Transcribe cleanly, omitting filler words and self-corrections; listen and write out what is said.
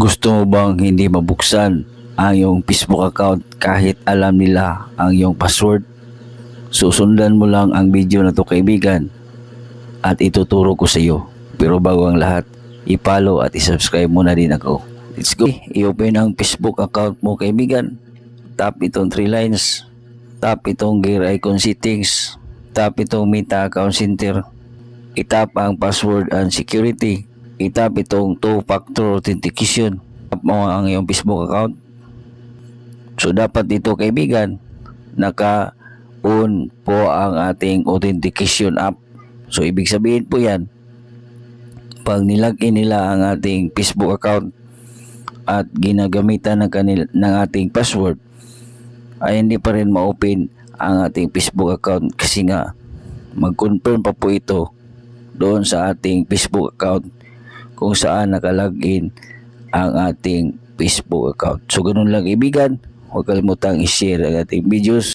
Gusto mo bang hindi mabuksan ang iyong Facebook account kahit alam nila ang iyong password? Susundan mo lang ang video na to, kaibigan, at ituturo ko sa iyo. Pero bago ang lahat, i-follow at i-subscribe mo na din ako. Let's go! I-open ang Facebook account mo, kaibigan. Tap itong 3 lines. Tap itong gear icon settings. Tap itong Meta Account Center. I-tap ang password and security. I-tap itong 2-factor authentication. Tap mo ang iyong Facebook account. So dapat dito, kaibigan, naka-on po ang ating authentication app. So ibig sabihin po yan, pag nilagin nila ang ating Facebook account at ginagamitan ng ating password, ay hindi pa rin ma-open ang ating Facebook account kasi nga mag-confirm pa po ito doon sa ating Facebook account kung saan nakalagin ang ating Facebook account. So ganun lang, kaibigan, huwag kalimutang i-share ang ating videos.